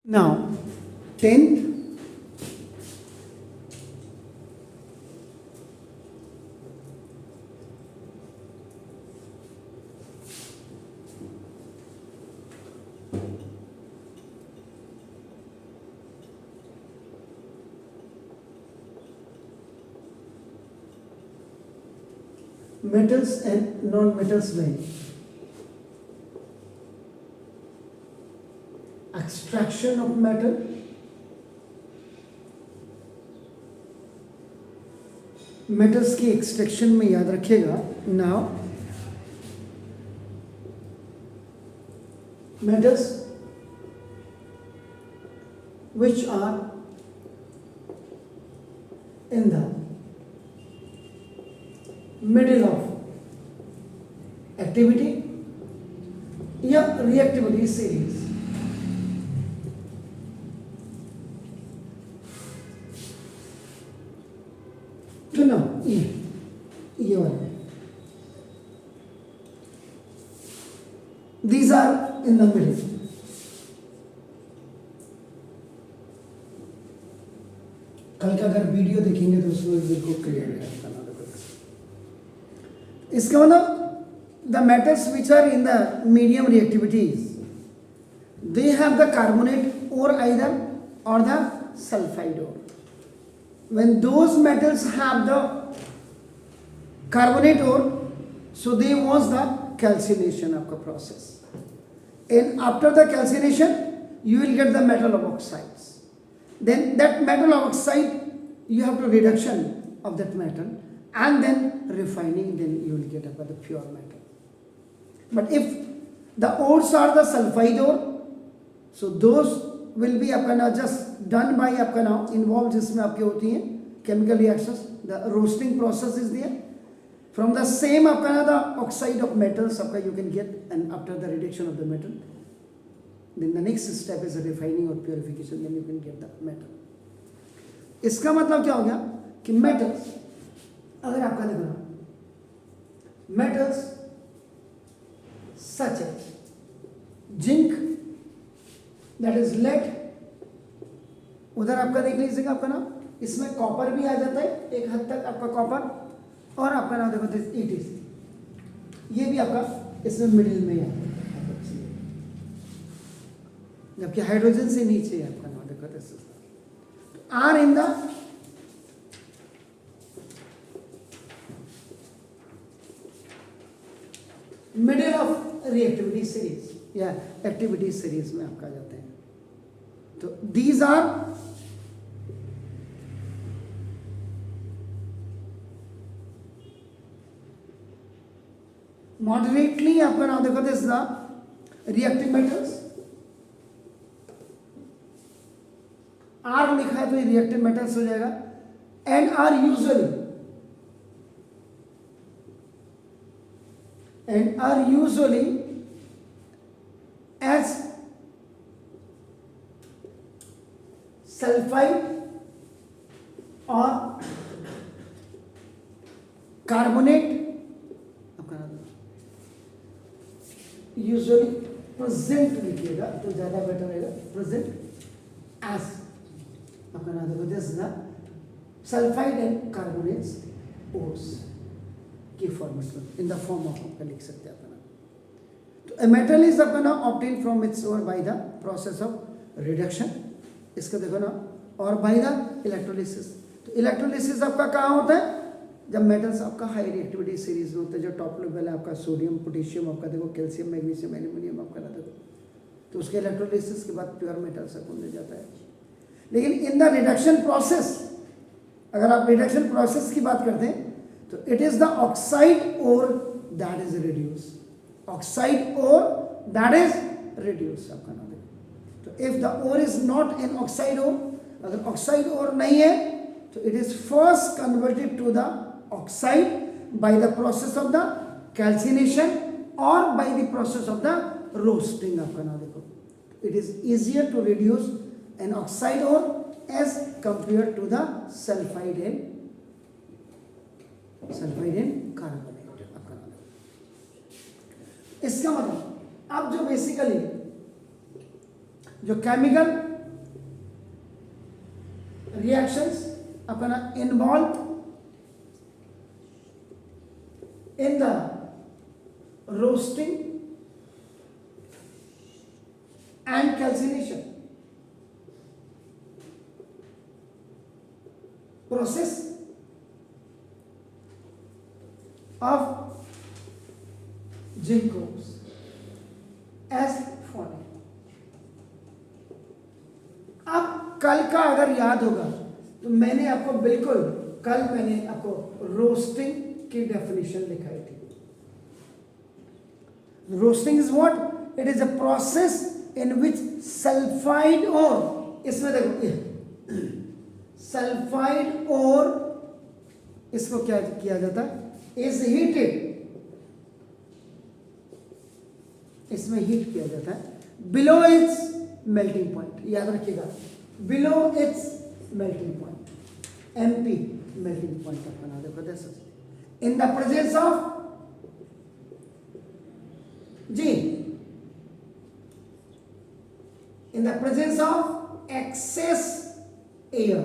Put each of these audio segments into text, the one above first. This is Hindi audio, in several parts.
Now, 10th, metals and non-metals में extraction of metal, metals की extraction में याद रखिएगा. Now metals which are in the middle of activity या reactivity series. तो ना ये वाला, these are in the middle. कल का अगर वीडियो देखेंगे तो उसमें बिल्कुल क्लियर है. इसका मतलब the metals which are in the medium reactivities, they have the carbonate ore either or the sulfide ore. When those metals have the carbonate ore, so they was the calcination आपका process, and after the calcination you will get the metal of oxides. Then that metal of oxide you have to reduction of that metal and then refining, then you will get up the pure metal. But if the ores are the sulfide ore, so those will be आपका ना just done by आपका ना involved जिसमें आपके होती हैं chemical reactions. The roasting process is there. From the same आपका ना the oxide of metals आपका you can get, and after the reduction of the metal, then the next step is the refining or purification, then you can get the metal. इसका मतलब क्या हो गया कि metals अगर आपका देखो metals such as zinc, that is lead, उधर आपका देख लीजिएगा आपका ना इसमें कॉपर भी आ जाता है एक हद तक आपका कॉपर, और आपका ना देखो ETC, ये भी आपका इसमें मिडिल में आता है, जबकि हाइड्रोजन से नीचे है आपका ना देखो are in the middle of reactivity series या एक्टिविटी सीरीज में आपका जाते हैं. तो दीज आर मॉडरेटली आपका नाम देखो this the reactive metals. Are लिखा है तो ये रिएक्टिव मेटल्स हो जाएगा. And are usually as sulfide or carbonate, usually present लिखिएगा तो ज़्यादा बेटर रहेगा. present as आपका नाम देखो this the sulphide and carbonates ores की फॉर्मेट में इन द फॉर्म ऑफ आपका लिख सकते हैं अपना. तो a metal is आपका ना obtained from its ore by the process of reduction. इसका देखो ना, और by the electrolysis. तो इलेक्ट्रोलिसिस आपका कहाँ होता है जब मेटल्स आपका हाई रिएक्टिविटी सीरीज में होता है. जो टॉप लेवल है आपका सोडियम पोटेशियम आपका देखो कैल्शियम मैग्नीशियम एल्यूमिनियम आपका ना देखो, तो उसके इलेक्ट्रोलिसिस के बाद प्योर मेटल्स आपको मिल जाता है. लेकिन इन द रिडक्शन प्रोसेस, अगर आप रिडक्शन प्रोसेस की बात करते हैं तो it is the oxide ore that is reduce. Oxide ore that is reduce आपका नाम है. तो if the ore is not an oxide ore, अगर ऑक्साइड ओर नहीं है तो it is first converted to the oxide by the process of the calcination और by the process of the roasting आपका नाम देखो. It is easier to reduce an oxide ore as compared to the sulfide and carbonate आपका नाम. इसका मतलब अब जो बेसिकली जो केमिकल reactions अपना involved in the roasting and calcination process of zinc ores as follows. अब कल का अगर याद होगा तो मैंने आपको बिल्कुल कल मैंने आपको रोस्टिंग की डेफिनेशन दिखाई थी. Roasting is what? It is a process in which sulphide और, इसमें देखो सल्फाइड और इसको क्या किया जाता है? इज हीटेड, इसमें हीट किया जाता है बिलो इट्स मेल्टिंग पॉइंट. याद रखिएगा, below its melting point, MP melting point का बना देखो. This in the presence of जी, in the presence of excess air.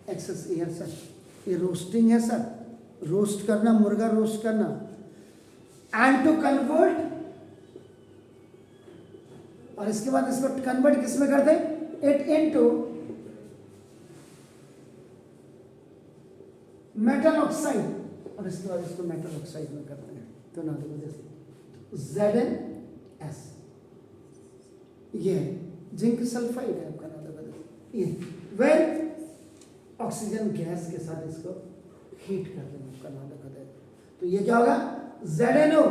Excess air sir, ये रोस्टिंग है सर, रोस्ट करना, मुर्गा रोस्ट करना. एंड टू कन्वर्ट, और इसके बाद इसको कन्वर्ट किस में करते हैं? इट इनटू मेटल ऑक्साइड, और इसके बाद इसको मेटल ऑक्साइड में करते हैं. तो ना देखो जैसे ZnS, ये जिंक सल्फाइड है आपका ना देखो, ये वेर ऑक्सीजन गैस के साथ इसको हीट कर देंगे आपका ना देखो. तो ये क्या होगा? ZnO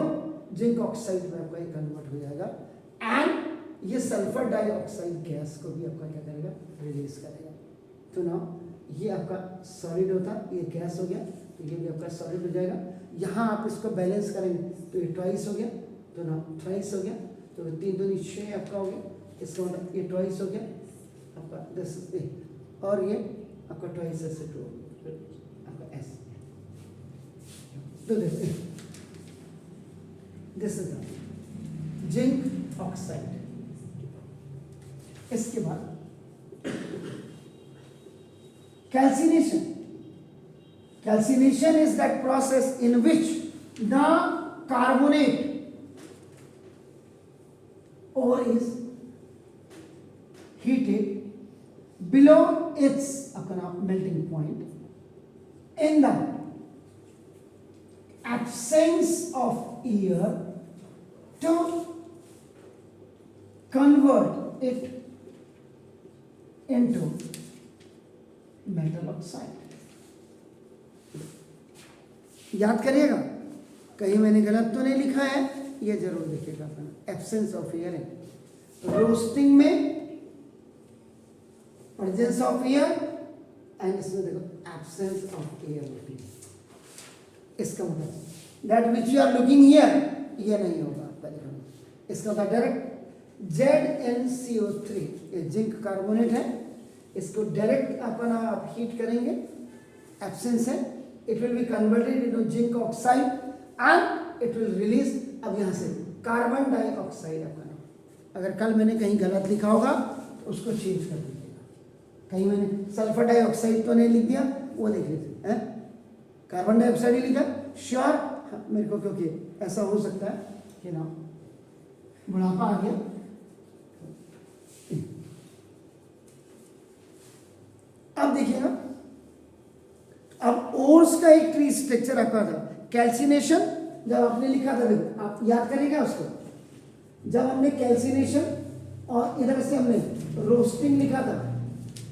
जिंक ऑक्साइड में आपका ये कन्वर्ट हो जाएगा. एंड ये सल्फर डाइऑक्साइड गैस को भी आपका क्या करेगा? रिलीज करेगा. तो ना ये आपका सॉलिड होता, ये गैस हो गया, तो ये भी आपका सॉलिड हो जाएगा. यहाँ आप इसको बैलेंस करेंगे तो ये ट्वाइस हो गया, तो ना थ्राइस हो गया, तो 3 दूनी 6 आपका हो गया. इसका मतलब ये ट्वाइस हो गया आपका 10, और ये आपका ट्वाइस ऐसे 2 आपका एस. तो देखो दिस इज जिंक ऑक्साइड. इसके बाद calcination. Calcination is that process in which the carbonate ore is heated below its melting point in the absence of air to convert it into metal oxide. याद करिएगा, कहीं मैंने गलत तो नहीं लिखा है, ये जरूर देखिएगा. अपना एब्सेंस ऑफ एयर है रोस्टिंग में, प्रेजेंस ऑफ एयर, एंड इसमें देखो एब्सेंस ऑफ एयर होती है. इसका मतलब that which you are looking here, ये नहीं होगा आपका. देखो इसका मतलब डायरेक्ट ZnCO3, ये जिंक कार्बोनेट है, इसको डायरेक्ट अपना आप हीट करेंगे, एब्सेंस है, it will be converted into zinc oxide and it will release. अब यहाँ से कार्बन डाइऑक्साइड आपका नाम. अगर कल मैंने कहीं गलत लिखा होगा तो उसको चेंज कर दीजिएगा. कहीं मैंने सल्फर डाइऑक्साइड तो नहीं लिख दिया, वो लिख लीजिए हैं, कार्बन डाइऑक्साइड ही लिखा. श्योर मेरे को, क्योंकि ऐसा हो सकता है कि ना बुढ़ापा आ गया. अब देखिएगा, अब ओर्स का एक ट्री स्ट्रक्चर आपका था. कैल्सिनेशन जब आपने लिखा था, देखो आप याद करिएगा उसको, जब हमने कैल्सिनेशन और इधर से हमने रोस्टिंग लिखा था,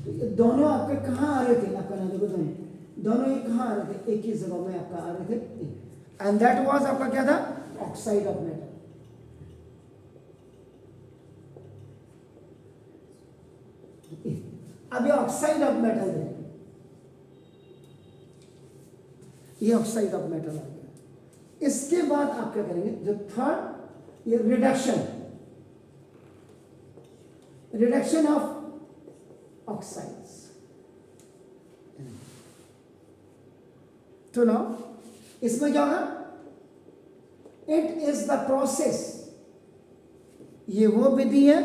तो ये दोनों आपके कहाँ आ रहे थे? आपका ना देखो दोनों ये कहाँ आ रहे थे? एक ही जगह में आपका आ रहे थे. एंड दैट वाज आपका क्या था? Oxide of metal. अब ये ऑक्साइड ऑफ मेटल है, ये ऑक्साइड ऑफ मेटल आ गया. इसके बाद आप क्या करेंगे? जो थर्ड, ये रिडक्शन ऑफ ऑक्साइड्स. तो नाउ इसमें क्या होगा? इट इज द प्रोसेस, ये वो विधि है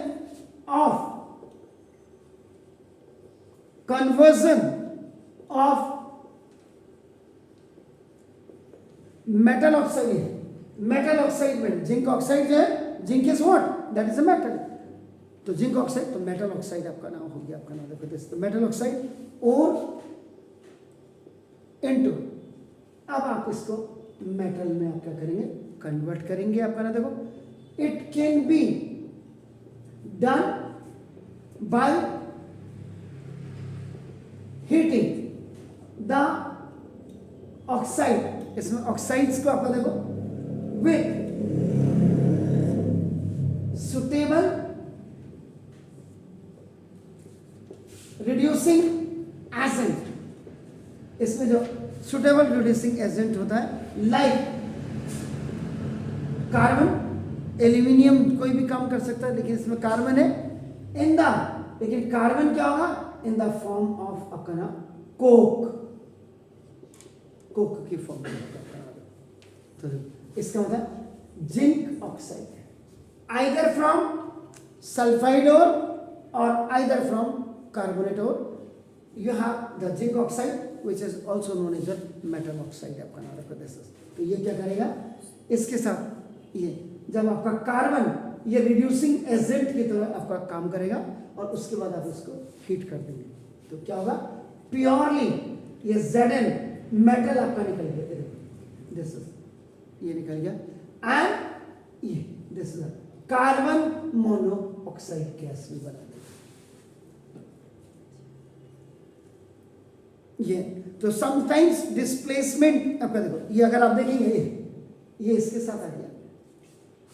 of conversion of metal oxide, metal oxide में जिंक ऑक्साइड जो है, zinc is what, that is a metal, तो जिंक ऑक्साइड, तो मेटल ऑक्साइड आपका नाम हो गया, आपका नाम देखो दिस, तो मेटल ऑक्साइड और इनटू, अब आप इसको मेटल में आप क्या करेंगे, कन्वर्ट करेंगे, आपका नाम देखो, it can be done by heating the oxide, इसमें ऑक्साइड्स को आपका देखो विथ सुटेबल रिड्यूसिंग एजेंट, इसमें जो सुटेबल रिड्यूसिंग एजेंट होता है लाइक कार्बन, एल्यूमिनियम कोई भी काम कर सकता है, लेकिन इसमें कार्बन है इन द, लेकिन कार्बन क्या होगा, इन द फॉर्म ऑफ अपना कोक, कोक की फॉर्म में, तो इसका मतलब जिंक ऑक्साइड है, आइदर फ्रॉम सल्फाइड और आइदर फ्रॉम कार्बोनेट और, you have the zinc oxide which is also known as the metal oxide, आपका नाम रखो दिस, तो ये क्या करेगा, इसके साथ ये जब आपका कार्बन ये रिड्यूसिंग एजेंट की तरह आपका काम करेगा और उसके बाद आप इसको हीट कर देंगे, तो क्या होगा, प्योरली ये Zn मेटल आपका निकल गया, दिस ये निकल गया, एंड ये this is carbon monoxide gas भी बना देगा ये, तो समटाइम्स डिस्प्लेसमेंट आपका देखो, ये अगर आप देखेंगे ये इसके साथ आ गया,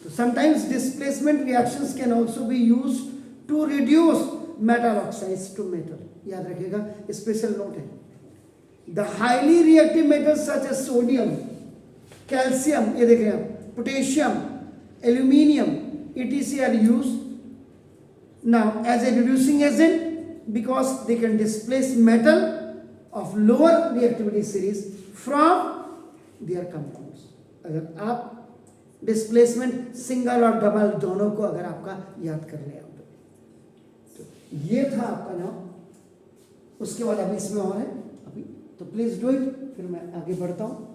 तो sometimes displacement reactions can also be used to reduce metal oxides to metal, याद रखिएगा, स्पेशल नोट है, the highly reactive metals such as sodium, calcium, ये देख रहे हैं आप, potassium, aluminium, etc are used now as a reducing agent because they can displace metal of lower reactivity series from their compounds। अगर आप डिस्प्लेसमेंट सिंगल और डबल दोनों को अगर आपका याद कर ले आप, तो ये था आपका नाम, उसके बाद अभी इसमें और है अभी, तो प्लीज डू इट, फिर मैं आगे बढ़ता हूँ।